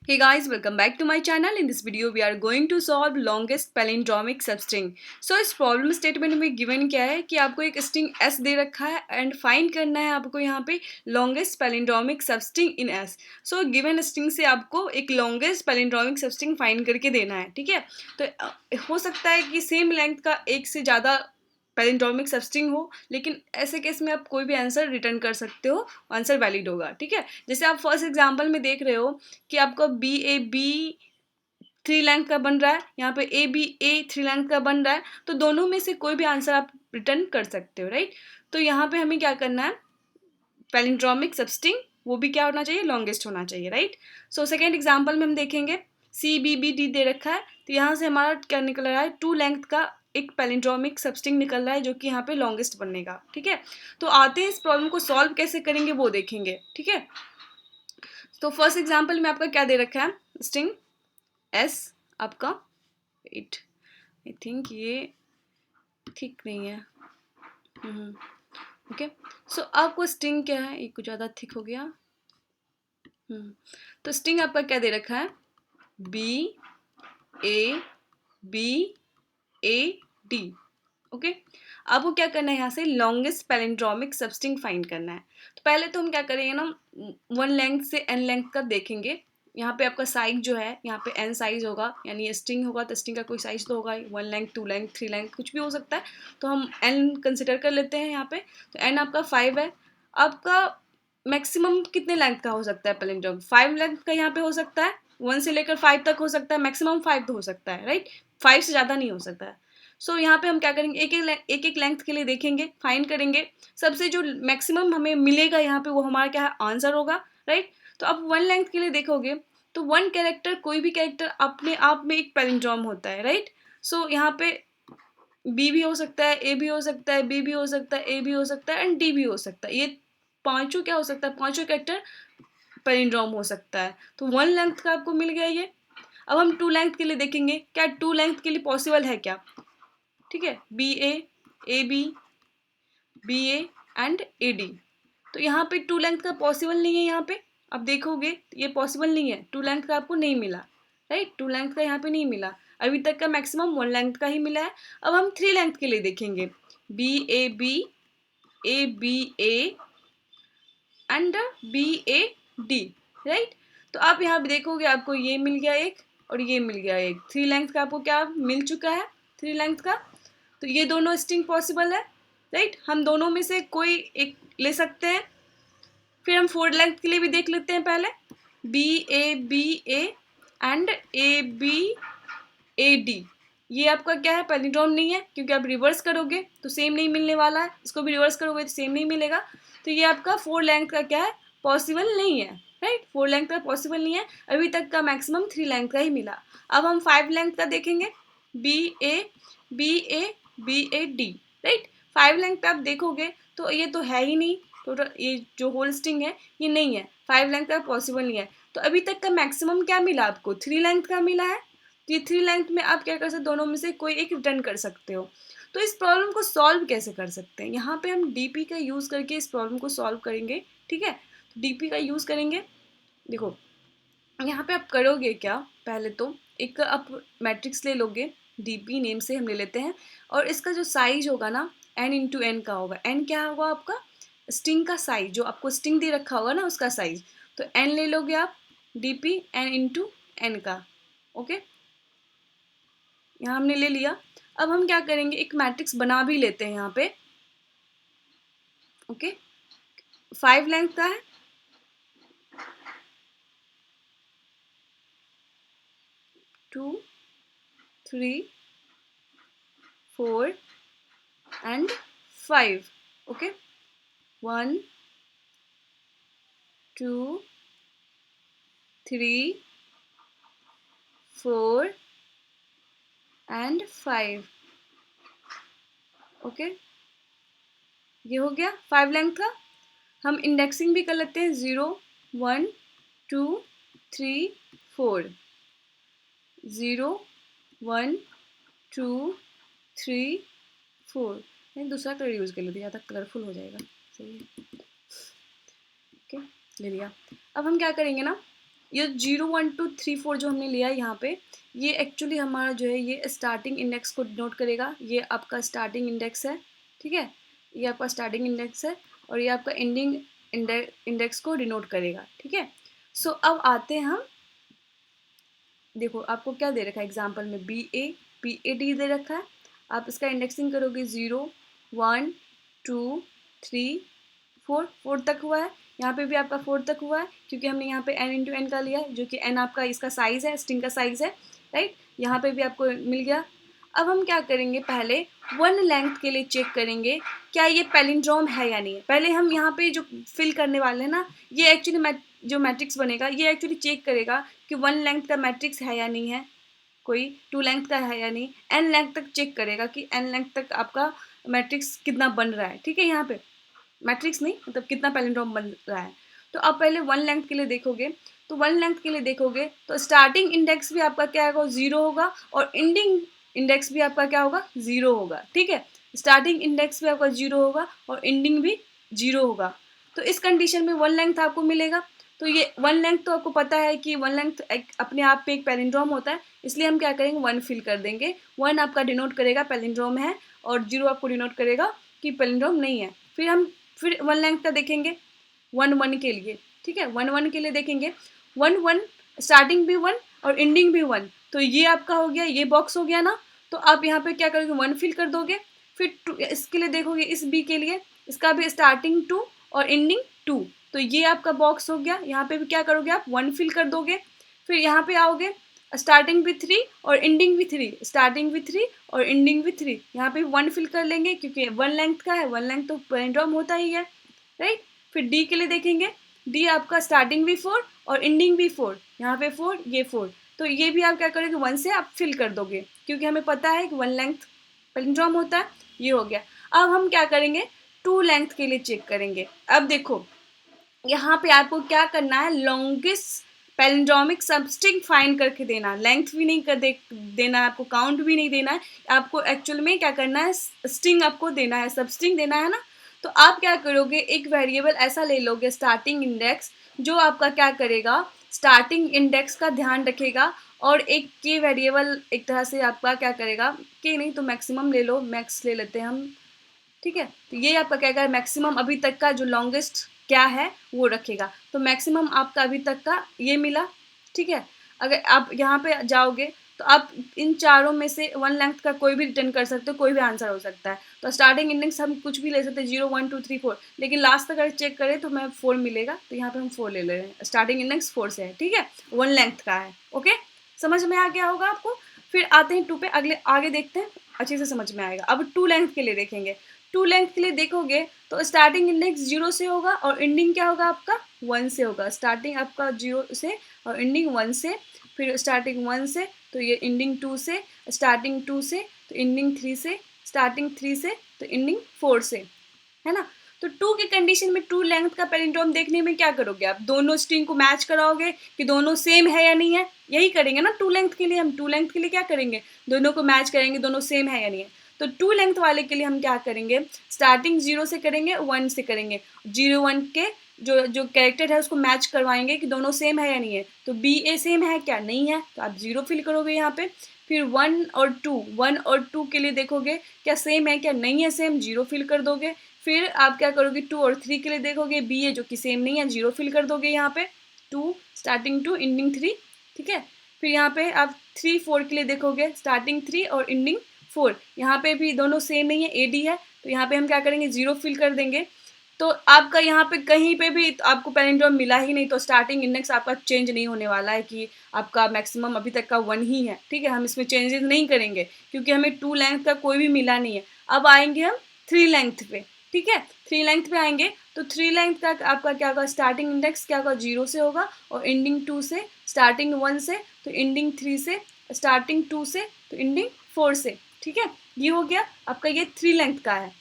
Hey guys, welcome back to my channel. In this video, we are going to solve longest palindromic substring. So इस problem statement में given क्या है कि आपको एक string s दे रखा है एंड फाइंड करना है आपको यहाँ पे लॉन्गेस्ट पैलिंड्रोमिक सबस्ट्रिंग इन s. सो गिवन स्ट्रिंग से आपको एक लॉन्गेस्ट पैलिंड्रोमिक सबस्ट्रिंग फाइंड करके देना है, ठीक है. तो हो सकता है कि सेम लेंथ का एक से ज़्यादा पैलिंड्रोमिक सबस्ट्रिंग हो, लेकिन ऐसे केस में आप कोई भी आंसर रिटर्न कर सकते हो, आंसर वैलिड होगा, ठीक है. जैसे आप फर्स्ट एग्जांपल में देख रहे हो कि आपका बी 3 लेंथ का बन रहा है, यहाँ पे ए 3 लेंथ का बन रहा है, तो दोनों में से कोई भी आंसर आप रिटर्न कर सकते हो, राइट. तो यहाँ पे हमें क्या करना है, पैलिंड्रोमिक सबस्ट्रिंग वो भी क्या होना चाहिए, लॉन्गेस्ट होना चाहिए, राइट. सो सेकेंड एग्जाम्पल में हम देखेंगे CBBD दे रखा है, तो यहाँ से हमारा क्या निकल रहा है, 2 लेंथ का एक पैलिंड्रोमिक सबस्ट्रिंग निकल रहा है जो कि यहाँ पे लॉन्गेस्ट बनेगा, ठीक है. तो आते हैं इस प्रॉब्लम को सॉल्व कैसे करेंगे वो देखेंगे, ठीक है. तो फर्स्ट एग्जाम्पल में आपका क्या दे रखा है, स्ट्रिंग एस आपका 8. आई थिंक ये ठीक नहीं है. ओके. सो आपको स्ट्रिंग क्या है, ये कुछ ज़्यादा थिक हो गया. तो स्ट्रिंग आपका क्या दे रखा है, बी ए डी. ओके. आपको क्या करना है, यहाँ से लॉन्गेस्ट पैलिंड्रोमिक सबस्ट्रिंग फाइंड करना है. तो पहले तो हम क्या करेंगे ना, 1 लेंथ से n लेंथ का देखेंगे. यहाँ पे आपका साइज जो है, यहाँ पे n साइज होगा, यानी ये स्ट्रिंग होगा तो स्ट्रिंग का कोई साइज तो होगा, 1 लेंथ 2 लेंथ 3 लेंथ कुछ भी हो सकता है. तो हम n कंसिडर कर लेते हैं यहाँ पे. तो n आपका 5 है. आपका मैक्सिमम कितने लेंथ का हो सकता है पैलिंड्रोम, 5 लेंथ का यहाँ पे हो सकता है, 1 से लेकर 5 तक हो सकता है, मैक्सिमम 5 तो हो सकता है, राइट. 5 से ज़्यादा नहीं हो सकता है. सो यहाँ पे हम क्या करेंगे, एक लेंथ के लिए देखेंगे, फाइंड करेंगे. सबसे जो मैक्सिमम हमें मिलेगा यहाँ पे वो हमारा क्या है, आंसर होगा, राइट. तो अब 1 लेंथ के लिए देखोगे तो 1 कैरेक्टर, कोई भी कैरेक्टर अपने आप में एक पैलिंड्रोम होता है, राइट. सो यहाँ पे बी भी हो सकता है, ए भी हो सकता है, बी भी हो सकता है, ए भी हो सकता है एंड डी भी हो सकता है. ये पांचों क्या हो सकता है, पांचों कैरेक्टर पैलिंड्रोम हो सकता है. तो 1 लेंथ का आपको मिल गया ये. अब हम 2 लेंथ के लिए देखेंगे, क्या 2 लेंथ के लिए पॉसिबल है क्या, ठीक है. B A and A D. तो यहाँ पे 2 लेंथ का पॉसिबल नहीं है. यहाँ पे अब देखोगे ये पॉसिबल नहीं है, 2 लेंथ का आपको नहीं मिला, राइट. 2 लेंथ का यहाँ पे नहीं मिला. अभी तक का मैक्सिमम 1 लेंथ का ही मिला है. अब हम 3 लेंथ के लिए देखेंगे, B A and BAD, right. तो आप यहाँ पे देखोगे आपको ये मिल गया एक और ये मिल गया एक. 3 लेंथ का आपको क्या मिल चुका है, 3 लेंथ का. तो ये दोनों स्ट्रिंग पॉसिबल है, राइट. हम दोनों में से कोई एक ले सकते हैं. फिर हम 4 लेंथ के लिए भी देख लेते हैं पहले, BA एंड ABAD. ये आपका क्या है, पैलिंड्रोम नहीं है, क्योंकि आप रिवर्स करोगे तो सेम नहीं मिलने वाला है, इसको भी रिवर्स करोगे तो सेम नहीं मिलेगा. तो ये आपका 4 लेंथ का क्या है, पॉसिबल नहीं है, राइट. 4 लेंथ का पॉसिबल नहीं है. अभी तक का मैक्सिमम 3 लेंथ का ही मिला. अब हम 5 लेंथ का देखेंगे, BAD, राइट. 5 लेंथ पे आप देखोगे तो ये तो है ही नहीं, तो ये जो होल स्ट्रिंग है ये नहीं है, 5 लेंथ का पॉसिबल नहीं है. तो अभी तक का मैक्सिमम क्या मिला आपको, 3 लेंथ का मिला है. तो ये 3 लेंथ में आप क्या कर सकते, दोनों में से कोई एक रिटर्न कर सकते हो. तो इस प्रॉब्लम को सॉल्व कैसे कर सकते हैं, यहाँ पे हम डीपी का यूज़ करके इस प्रॉब्लम को सॉल्व करेंगे, ठीक है. तो डीपी का यूज़ करेंगे. देखो यहाँ पे आप करोगे क्या, पहले तो एक आप मैट्रिक्स ले लोगे, डीपी नेम से हम ले लेते हैं. और इसका जो साइज होगा ना, n×n का होगा. n क्या होगा आपका, स्ट्रिंग का साइज, जो आपको स्ट्रिंग दे रखा होगा ना उसका साइज. तो n ले लोगे आप, डीपी n×n का. ओके, यहाँ हमने ले लिया. अब हम क्या करेंगे, एक मैट्रिक्स बना भी लेते हैं यहाँ पे. ओके, 5 लेंथ का है, 2 3 4 एंड 5. Okay, 1 2 3 4 and 5. ओके, ये हो गया 5 लेंथ का. हम इंडेक्सिंग भी कर लेते हैं, 0 1 2 3 4, 0 1 2 3 4. नहीं, दूसरा कलर यूज़ कर लेते, ज़्यादा कलरफुल हो जाएगा. सही है. ओके, ले लिया. अब हम क्या करेंगे ना, ये 0 1 2 3 4 जो हमने लिया है यहाँ पे, ये एक्चुअली हमारा जो है ये स्टार्टिंग इंडेक्स को डिनोट करेगा। ये आपका स्टार्टिंग इंडेक्स है, ठीक है, ये आपका स्टार्टिंग इंडेक्स है और ये आपका एंडिंग इंडेक्स को डिनोट करेगा, ठीक है। सो अब आते हैं हम, देखो आपको क्या दे रखा है एग्जाम्पल में, BA दे रखा है। आप इसका इंडेक्सिंग करोगे 0 1 2 3 4 तक हुआ है। यहाँ पे भी आपका 4 तक हुआ है क्योंकि हमने यहाँ पे n इंटू एन का लिया है, जो कि n आपका इसका साइज़ है, स्ट्रिंग का साइज़ है, राइट। यहाँ पे भी आपको मिल गया। अब हम क्या करेंगे, पहले वन लेंथ के लिए चेक करेंगे क्या ये पैलिंड्रोम है या नहीं है। पहले हम यहाँ पे जो फिल करने वाले हैं ना, ये एक्चुअली जो मैट्रिक्स बनेगा ये एक्चुअली चेक करेगा कि वन लेंथ का मैट्रिक्स है या नहीं है, कोई टू लेंथ का है या नहीं, एन लेंथ तक चेक करेगा कि एन लेंथ तक आपका मैट्रिक्स कितना बन रहा है, ठीक है। यहाँ पे मैट्रिक्स नहीं, मतलब कितना पैलिंड्रोम बन रहा है। तो आप पहले वन लेंथ के लिए देखोगे, तो वन लेंथ के लिए देखोगे तो स्टार्टिंग इंडेक्स भी आपका क्या होगा, 0 होगा, और एंडिंग इंडेक्स भी आपका क्या होगा, 0 होगा, ठीक है। स्टार्टिंग इंडेक्स भी आपका 0 होगा और एंडिंग भी 0 होगा। तो इस कंडीशन में वन लेंथ आपको मिलेगा। तो ये वन लेंथ तो आपको पता है कि वन लेंथ अपने आप पे एक पैलिंड्रोम होता है, इसलिए हम क्या करेंगे, वन फिल कर देंगे। वन आपका डिनोट करेगा पैलिंड्रोम है और 0 आपको डिनोट करेगा कि पैलिंड्रोम नहीं है। फिर वन लेंथ का देखेंगे 1 1 के लिए, ठीक है। 1 1 के लिए देखेंगे 1 1, स्टार्टिंग भी 1 और एंडिंग भी 1। तो ये आपका हो गया, ये बॉक्स हो गया ना। तो आप यहाँ पे क्या करोगे, 1 फिल कर दोगे। फिर इसके लिए देखोगे, इस बी के लिए, इसका भी स्टार्टिंग 2 और एंडिंग 2। तो ये आपका बॉक्स हो गया। यहाँ पे भी क्या करोगे, आप 1 फिल कर दोगे। फिर यहाँ पे आओगे, स्टार्टिंग भी 3 और एंडिंग भी 3, स्टार्टिंग भी 3 और एंडिंग भी 3। यहाँ पे 1 फिल कर लेंगे क्योंकि वन लेंथ का है, वन लेंथ तो पैलिंड्रोम होता ही है, राइट। फिर डी के लिए देखेंगे, डी आपका स्टार्टिंग भी 4 और एंडिंग भी 4, यहाँ पे 4, ये 4। तो ये भी आप क्या करोगे, 1 से आप फिल कर दोगे क्योंकि हमें पता है कि वन लेंथ पैलिंड्रोम होता है। ये हो गया। अब हम क्या करेंगे, टू लेंथ के लिए चेक करेंगे। अब देखो यहाँ पे आपको क्या करना है, लॉन्गेस्ट पैलिंड्रोमिक सबस्ट्रिंग फाइंड करके देना, लेंथ भी नहीं देना है आपको, काउंट भी नहीं देना है आपको। एक्चुअल में क्या करना है, स्ट्रिंग आपको देना है, सबस्ट्रिंग देना है ना। तो आप क्या करोगे, एक वेरिएबल ऐसा ले लोगे स्टार्टिंग इंडेक्स, जो आपका क्या करेगा, स्टार्टिंग इंडेक्स का ध्यान रखेगा। और एक के वेरिएबल एक तरह से आपका क्या करेगा, के नहीं तो मैक्सिमम ले लो, मैक्स ले लेते हैं हम, ठीक है। तो ये आपका क्या करेगा, मैक्सिमम अभी तक का जो लॉन्गेस्ट क्या है वो रखेगा। तो मैक्सिमम आपका अभी तक का ये मिला, ठीक है। अगर आप यहाँ पे जाओगे तो आप इन चारों में से वन लेंथ का कोई भी रिटर्न कर सकते हो, कोई भी आंसर हो सकता है। तो स्टार्टिंग इंडेक्स हम कुछ भी ले सकते हैं, 0 1 2 3 4, लेकिन लास्ट तक अगर चेक करें तो हमें 4 मिलेगा। तो यहाँ पे हम 4 ले ले रहे हैं, स्टार्टिंग इंडेक्स 4 से है, ठीक है, वन लेंथ का है। ओके, समझ में आ गया होगा आपको। फिर आते हैं 2 पे, अगले आगे देखते हैं, अच्छे से समझ में आएगा। अब 2 लेंथ के लिए देखेंगे। 2 लेंथ के लिए देखोगे तो स्टार्टिंग इंडेक्स 0 से होगा और एंडिंग क्या होगा आपका, 1 से होगा। स्टार्टिंग आपका 0 से और एंडिंग 1 से। फिर स्टार्टिंग 1 से तो ये एंडिंग 2 से, स्टार्टिंग 2 से तो एंडिंग 3 से, स्टार्टिंग 3 से तो एंडिंग 4 से, है ना। तो 2 की कंडीशन में 2 लेंथ का पैलिंड्रोम देखने में क्या करोगे, आप दोनों स्ट्रिंग को मैच कराओगे कि दोनों सेम है या नहीं है, यही करेंगे ना। 2 लेंथ के लिए हम 2 लेंथ के लिए क्या करेंगे, दोनों को मैच करेंगे, दोनों सेम है या नहीं है। तो 2 लेंथ वाले के लिए हम क्या करेंगे, स्टार्टिंग 0 से करेंगे, 1 से करेंगे। 0 1 के जो जो कैरेक्टर है उसको मैच करवाएंगे कि दोनों सेम है या नहीं है। तो बी ए सेम है क्या, नहीं है, तो आप 0 फिल करोगे यहाँ पे। फिर 1 और 2 के लिए देखोगे क्या सेम है क्या, नहीं है सेम, 0 फिल कर दोगे। फिर आप क्या करोगे, 2 और 3 के लिए देखोगे, बी है जो कि सेम नहीं है, 0 फिल कर दोगे यहाँ पे। 2 स्टार्टिंग 2 एंडिंग 3, ठीक है। फिर यहाँ पे आप 3 4 के लिए देखोगे, स्टार्टिंग 3 और एंडिंग 4, यहाँ पे भी दोनों सेम नहीं है, ए डी है। तो यहाँ पे हम क्या करेंगे, 0 फिल कर देंगे। तो आपका यहाँ पे कहीं पे भी आपको पैलिंड्रोम मिला ही नहीं, तो स्टार्टिंग इंडेक्स आपका चेंज नहीं होने वाला है कि आपका मैक्सिमम अभी तक का 1 ही है, ठीक है। हम इसमें चेंजेस नहीं करेंगे क्योंकि हमें 2 लेंथ का कोई भी मिला नहीं है। अब आएंगे हम 3 लेंथ पे, ठीक है। 3 लेंथ पे आएंगे तो 3 लेंथ का आपका क्या होगा, स्टार्टिंग इंडेक्स क्या होगा, 0 से होगा और एंडिंग 2 से, स्टार्टिंग 1 से तो एंडिंग 3 से, स्टार्टिंग 2 से तो एंडिंग 4 से, ठीक है। ये हो गया आपका, ये 3 लेंथ का है।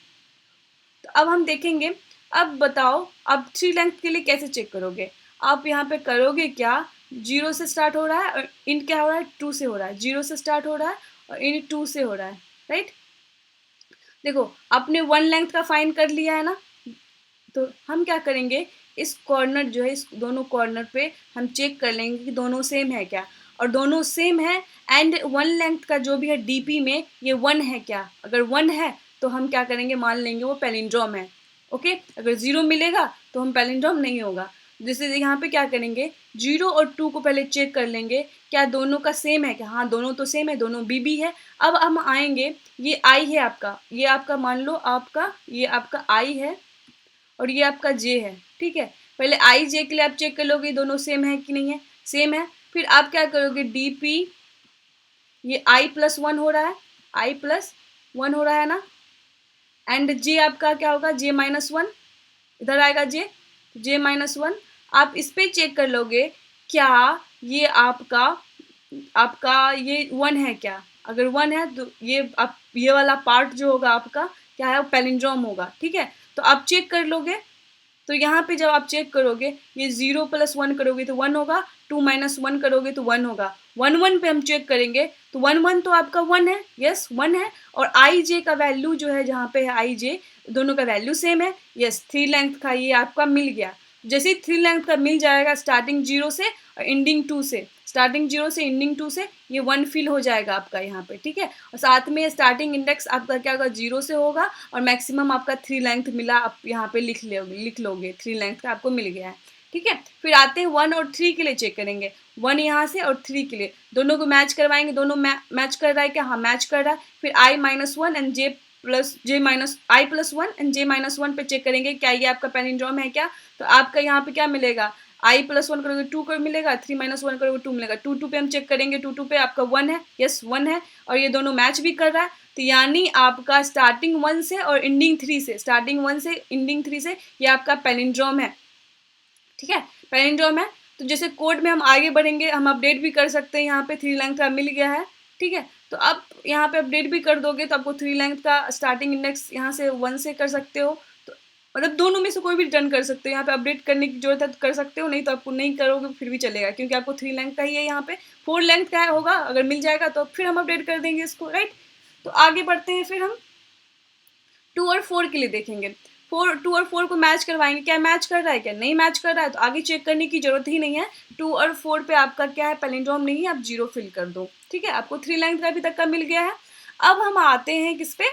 तो अब हम देखेंगे, अब बताओ अब 3 लेंथ के लिए कैसे चेक करोगे। आप यहाँ पे करोगे क्या, 0 से स्टार्ट हो रहा है और इन क्या हो रहा है, 2 से हो रहा है। 0 से स्टार्ट हो रहा है और इन 2 से हो रहा है, राइट। देखो आपने 1 लेंथ का फाइंड कर लिया है ना। तो हम क्या करेंगे इस कॉर्नर जो है, इस दोनों कॉर्नर पे हम चेक कर लेंगे कि दोनों सेम है क्या, और दोनों सेम है एंड वन लेंथ का जो भी है डीपी में ये वन है क्या। अगर वन है तो हम क्या करेंगे, मान लेंगे वो पैलिंड्रोम है। ओके, अगर ज़ीरो मिलेगा तो हम पैलिंड्रोम नहीं होगा। जैसे यहाँ पे क्या करेंगे, 0 और 2 को पहले चेक कर लेंगे क्या दोनों का सेम है क्या। हाँ, दोनों तो सेम है, दोनों बीबी है। अब हम आएंगे, ये आई है आपका, ये आपका मान लो आपका, ये आपका आई है और ये आपका जे है। ठीक है, पहले आई जे के लिए आप चेक कर लोगे दोनों सेम है कि नहीं है, सेम है। फिर आप क्या करोगे, डी पी, ये आई प्लस वन हो रहा है, आई प्लस वन हो रहा है ना, एंड जे आपका क्या होगा, जे माइनस वन, इधर आएगा जे, जे माइनस वन। आप इस पे चेक कर लोगे क्या ये आपका आपका ये वन है क्या। अगर वन है तो ये आप ये वाला पार्ट जो होगा आपका क्या है, पैलिंड्रोम होगा। ठीक है, तो आप चेक कर लोगे। तो यहाँ पे जब आप चेक करोगे, ये 0 प्लस वन करोगे तो वन होगा, 2 माइनस वन करोगे तो वन होगा, 1 1 पे हम चेक करेंगे तो 1 1 तो आपका वन है, यस वन है। और आई जे का वैल्यू जो है, जहाँ पे है आई जे, दोनों का वैल्यू सेम है, यस। 3 लेंथ का ये आपका मिल गया। जैसे ही 3 लेंथ का मिल जाएगा, स्टार्टिंग 0 से और एंडिंग 2 से, स्टार्टिंग 0 से एंडिंग 2 से, ये वन फिल हो जाएगा आपका यहाँ पे। ठीक है, और साथ में स्टार्टिंग इंडेक्स आपका क्या होगा, 0 से होगा और मैक्सिमम आपका 3 लेंथ मिला, आप यहाँ पे लिख लोगे 3 लेंथ का आपको मिल गया है। ठीक है, फिर आते हैं 1 और 3 के लिए चेक करेंगे, 1 यहाँ से और 3 के लिए दोनों को मैच करवाएंगे, दोनों मैच कर रहा है क्या, हाँ मैच कर रहा है। फिर i minus one and j minus i plus one and j minus one पे चेक करेंगे क्या ये आपका पैलिंड्रोम है क्या। तो आपका यहाँ पे क्या मिलेगा, आई प्लस वन करोगे 2 कर मिलेगा, 3 माइनस वन करोगे 2 मिलेगा, 2 2 पे हम चेक करेंगे, 2 2 पे आपका 1 है, यस 1 है, और ये दोनों मैच भी कर रहा है। तो यानी आपका स्टार्टिंग 1 से और एंडिंग 3 से, स्टार्टिंग 1 से एंडिंग 3 से ये आपका पैलिंड्रोम है। ठीक है, पैलिंड्रोम है। तो जैसे कोड में हम आगे बढ़ेंगे, हम अपडेट भी कर सकते हैं, यहाँ पे 3 लेंथ का मिल गया है। ठीक है, तो आप यहाँ पे अपडेट भी कर दोगे तो आपको 3 लेंथ का स्टार्टिंग इंडेक्स यहाँ से 1 से कर सकते हो। तो मतलब दोनों में से कोई भी रिटर्न कर सकते हो, यहाँ पे अपडेट करने की जरूरत है तो कर सकते हो, नहीं तो आपको नहीं करोगे फिर भी चलेगा, क्योंकि आपको 3 लेंथ का ही है। यहाँ पे 4 लेंथ का होगा, अगर मिल जाएगा तो फिर हम अपडेट कर देंगे इसको, राइट। तो आगे बढ़ते हैं, फिर हम 2 और 4 के लिए देखेंगे। 2 और 4 को मैच करवाएंगे, क्या मैच कर रहा है क्या, नहीं मैच कर रहा है तो आगे चेक करने की जरूरत ही नहीं है। 2 और 4 पे आपका क्या है, पैलिंड्रोम नहीं है, आप 0 फिल कर दो। ठीक है, आपको 3 लेंथ का अभी तक का मिल गया है। अब हम आते हैं किस पे,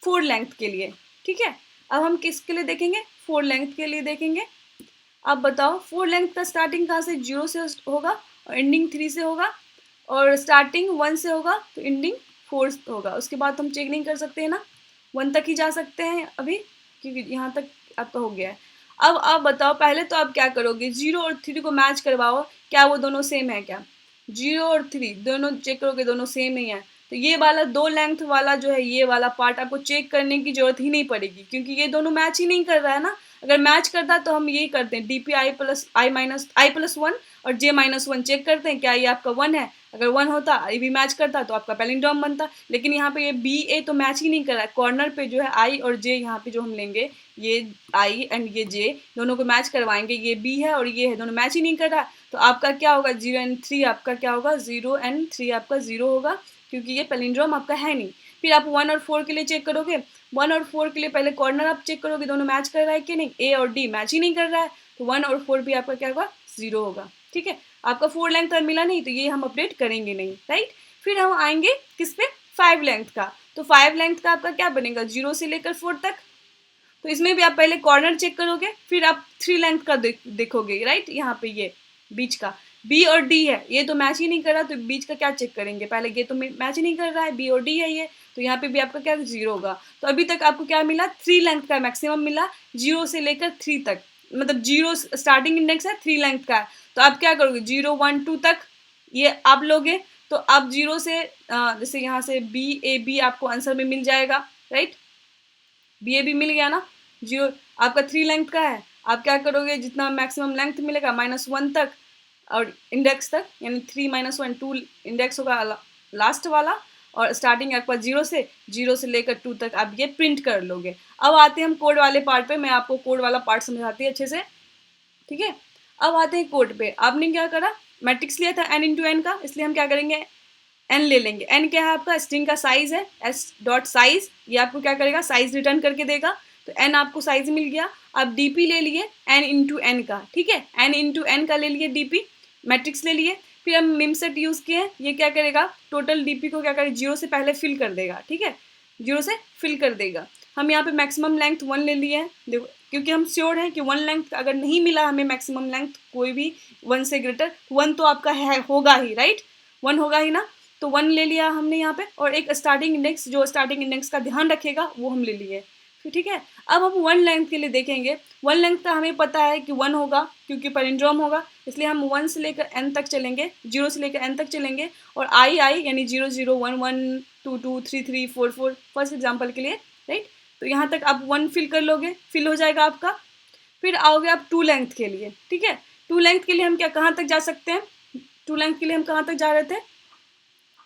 4 लेंथ के लिए। ठीक है, अब हम किसके लिए देखेंगे, 4 लेंथ के लिए देखेंगे। अब बताओ 4 लेंथ का स्टार्टिंग कहाँ से, 0 से होगा और एंडिंग 3 से होगा, और स्टार्टिंग 1 से होगा तो एंडिंग 4 होगा। उसके बाद तो हम चेक नहीं कर सकते हैं ना, 1 तक ही जा सकते हैं अभी, क्योंकि यहाँ तक आपका हो गया है। अब आप बताओ, पहले तो आप क्या करोगे, 0 और 3 को मैच करवाओ, क्या वो दोनों सेम है क्या। 0 और 3 दोनों चेक करोगे, दोनों सेम ही है। तो ये वाला 2 लेंथ वाला जो है, ये वाला पार्ट आपको चेक करने की जरूरत ही नहीं पड़ेगी, क्योंकि ये दोनों मैच ही नहीं कर रहा है ना। अगर मैच करता तो हम यही करते हैं, D P I plus one और जे माइनस वन चेक करते हैं क्या ये आपका 1 है। अगर 1 होता, ये भी मैच करता तो आपका पैलिंड्रोम बनता। लेकिन यहाँ पे ये बी ए तो मैच ही नहीं कर रहा है, कॉर्नर पे जो है आई और जे, यहाँ पे जो हम लेंगे ये आई एंड ये जे, दोनों को मैच करवाएंगे, ये बी है और ये है, दोनों मैच ही नहीं कर रहा है। तो आपका क्या होगा, 0 एंड 3 आपका क्या होगा, 0 एंड 3 आपका 0 होगा, क्योंकि ये पैलिंड्रोम आपका है नहीं। फिर आप 1 और 4 के लिए चेक करोगे, 1 और 4 के लिए पहले कॉर्नर आप चेक करोगे, दोनों मैच कर रहा है कि नहीं, ए और डी मैच ही नहीं कर रहा है, तो 1 और 4 भी आपका क्या होगा, 0 होगा। ठीक है, आपका 4 लेंथ का मिला नहीं तो ये हम अपडेट करेंगे नहीं, राइट। फिर हम आएंगे किस पे, 5 लेंथ का। तो 5 लेंथ का आपका क्या बनेगा, 0 से लेकर 4 तक। तो इसमें भी आप पहले कॉर्नर चेक करोगे, फिर आप 3 लेंथ का देखोगे, राइट। यहाँ पे ये बीच का बी और डी है, ये तो मैच ही नहीं कर रहा, तो बीच का क्या चेक करेंगे, पहले ये तो मैच ही नहीं कर रहा है, बी और डी है ये, तो यहाँ पे भी आपका क्या 0 होगा। तो अभी तक आपको क्या मिला, 3 लेंथ का मैक्सिमम मिला, 0 से लेकर 3 तक, मतलब 0 स्टार्टिंग इंडेक्स है, 3 लेंथ का है। तो आप क्या करोगे, 0 1 2 तक ये आप लोगे। तो आप 0 से जैसे यहाँ से बी ए बी आपको आंसर में मिल जाएगा, राइट, बी ए बी मिल गया ना। 0 आपका 3 लेंथ का है, आप क्या करोगे, जितना मैक्सिमम लेंथ मिलेगा -1 तक और इंडेक्स तक, यानी 3 -1 2 इंडेक्स होगा लास्ट वाला, और स्टार्टिंग आपका 0 से लेकर 2 तक आप ये प्रिंट कर लोगे। अब आते हैं हम कोड वाले पार्ट पे, मैं आपको कोड वाला पार्ट समझाती हूँ अच्छे से। ठीक है, अब आते हैं कोड पे। आपने क्या करा, मैट्रिक्स लिया था n इंटू एन का, इसलिए हम क्या करेंगे, n ले लेंगे। n क्या है आपका, स्ट्रिंग का साइज है, s डॉट साइज, ये आपको क्या करेगा, साइज रिटर्न करके देगा। तो n आपको साइज मिल गया। आप डीपी ले लिए n इंटू एन का, ठीक है, n इंटू एन का ले लिए डीपी, मैट्रिक्स ले लिए, फिर हम मिम सेट यूज़ किए, ये क्या करेगा, टोटल डीपी को क्या करेगा, जीरो से पहले फिल कर देगा, ठीक है, जीरो से फिल कर देगा। हम यहाँ पे मैक्सिमम लेंथ 1 ले लिए हैं, देखो, क्योंकि हम श्योर हैं कि 1 लेंथ अगर नहीं मिला हमें मैक्सिमम लेंथ कोई भी 1 से ग्रेटर, 1 तो आपका है, होगा ही, राइट, 1 होगा ही ना, तो 1 ले लिया हमने यहाँ पे, और एक स्टार्टिंग इंडेक्स, जो स्टार्टिंग इंडेक्स का ध्यान रखेगा वो हम ले लिए, फिर ठीक है। अब हम 1 लेंथ के लिए देखेंगे, 1 लेंथ का हमें पता है कि 1 होगा, क्योंकि पैलिंड्रोम होगा, इसलिए हम 1 से लेकर n तक चलेंगे, 0 से लेकर n तक चलेंगे, और आई यानी 0 0 1 1 2 2 3 3 4 4 फर्स्ट एग्जाम्पल के लिए, राइट। तो यहाँ तक आप 1 फिल कर लोगे, फिल हो जाएगा आपका। फिर आओगे आप 2 लेंथ के लिए, ठीक है, 2 लेंथ के लिए हम क्या, कहाँ तक जा सकते हैं, 2 लेंथ के लिए हम कहाँ तक जा रहे थे,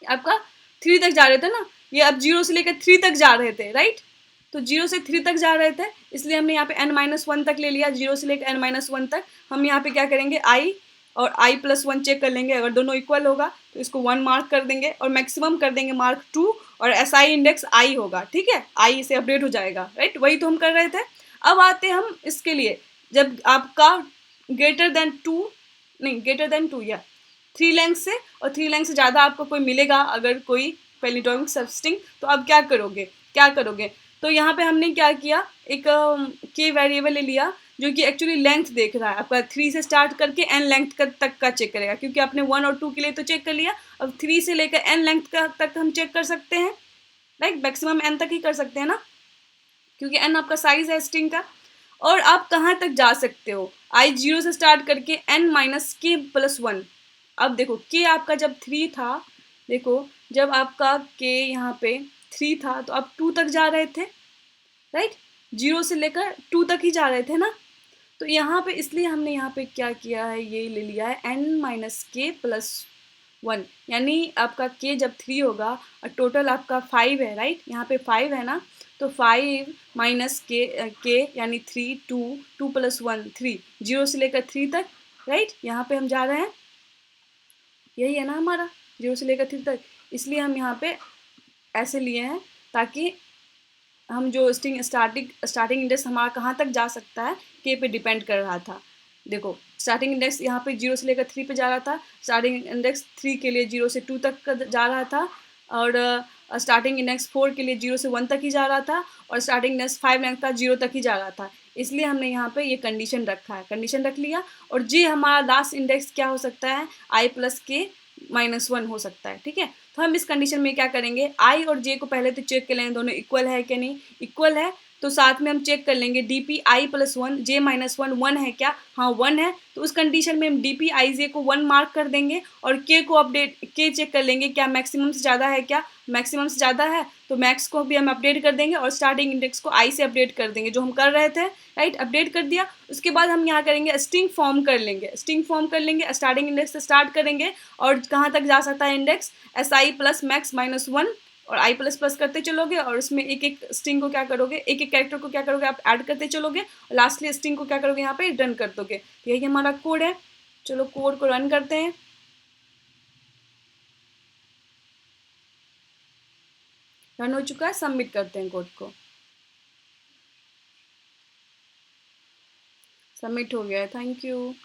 आपका 3 तक जा रहे थे ना, ये अब 0 से लेकर 3 तक जा रहे थे, राइट, तो 0 से 3 तक जा रहे थे, इसलिए हमने यहाँ पे n-1 तक ले लिया, 0 से लेकर n-1 तक। हम यहाँ पे क्या करेंगे, i और i+1 चेक कर लेंगे, अगर दोनों इक्वल होगा तो इसको 1 मार्क कर देंगे, और मैक्सिमम कर देंगे मार्क 2, और SI इंडेक्स i होगा, ठीक है, i से अपडेट हो जाएगा, राइट, वही तो हम कर रहे थे। अब आते हम इसके लिए, जब आपका ग्रेटर देन 2 या 3 लेंथ से, और 3 लेंथ से ज़्यादा आपको कोई मिलेगा अगर कोई पैलिंड्रोमिक सबस्ट्रिंग, तो आप क्या करोगे, तो यहाँ पे हमने क्या किया, एक के वेरिएबल ले लिया, जो कि एक्चुअली लेंथ देख रहा है आपका, 3 से स्टार्ट करके n लेंथ तक का चेक करेगा, क्योंकि आपने 1 और 2 के लिए तो चेक कर लिया, अब 3 से लेकर n लेंथ तक हम चेक कर सकते हैं, राइट, मैक्सिमम n तक ही कर सकते हैं ना, क्योंकि n आपका साइज है स्ट्रिंग का। और आप कहाँ तक जा सकते हो, i 0 से स्टार्ट करके n-k+1। अब देखो k आपका जब 3 था, देखो जब आपका k यहाँ पे 3 था तो आप 2 तक जा रहे थे, राइट, 0 से लेकर 2 तक ही जा रहे थे ना, तो यहाँ पे इसलिए हमने यहाँ पे क्या किया है, ये ले लिया है n-k+1, यानी आपका k जब 3 होगा और टोटल आपका 5 है, राइट, यहाँ पे 5 है ना, तो 5 माइनस के यानी 3 2 + 1 3, 0 से लेकर 3 तक, राइट, यहाँ पे हम जा रहे हैं, यही है ना हमारा, 0 से लेकर 3 तक, इसलिए हम यहाँ पे ऐसे लिए हैं, ताकि हम जो स्टार्टिंग इंडेक्स हमारा कहाँ तक जा सकता है, के पे डिपेंड कर रहा था। देखो स्टार्टिंग इंडेक्स यहाँ पे 0 से लेकर 3 पे जा रहा था, स्टार्टिंग इंडेक्स 3 के लिए 0 से 2 तक का जा रहा था, और स्टार्टिंग इंडेक्स 4 के लिए 0 से 1 तक ही जा रहा था, और स्टार्टिंग इंडेक्स 5 रैंक का 0 तक ही जा रहा था, इसलिए हमने यहाँ पे ये कंडीशन रखा है, कंडीशन रख लिया। और जी हमारा लास्ट इंडेक्स क्या हो सकता है, i+k-1 हो सकता है, ठीक है। तो हम इस कंडीशन में क्या करेंगे, i और j को पहले तो चेक कर लेंगे दोनों इक्वल है कि नहीं, इक्वल है तो साथ में हम चेक कर लेंगे dp i+1 j-1 1 है क्या, हाँ 1 है, तो उस कंडीशन में हम dp ij को 1 मार्क कर देंगे, और k को k चेक कर लेंगे क्या मैक्सिमम से ज़्यादा है, क्या मैक्सिमम से ज़्यादा है, तो मैक्स को भी हम अपडेट कर देंगे, और स्टार्टिंग इंडेक्स को i से अपडेट कर देंगे, जो हम कर रहे थे, राइट, अपडेट कर दिया। उसके बाद हम यहाँ करेंगे स्ट्रिंग फॉर्म कर लेंगे, स्टार्टिंग इंडेक्स से स्टार्ट करेंगे, और कहाँ तक जा सकता है इंडेक्स, si+max-1, और i++ करते चलोगे, और उसमें एक एक स्ट्रिंग को क्या करोगे, एक एक कैरेक्टर को क्या करोगे, आप ऐड करते चलोगे, और लास्टली स्ट्रिंग को क्या करोगे, यहाँ पे रन कर दोगे। तो यही हमारा कोड है, चलो कोड को रन करते हैं, रन हो चुका है, सबमिट करते हैं कोड को, सबमिट हो गया है, थैंक यू।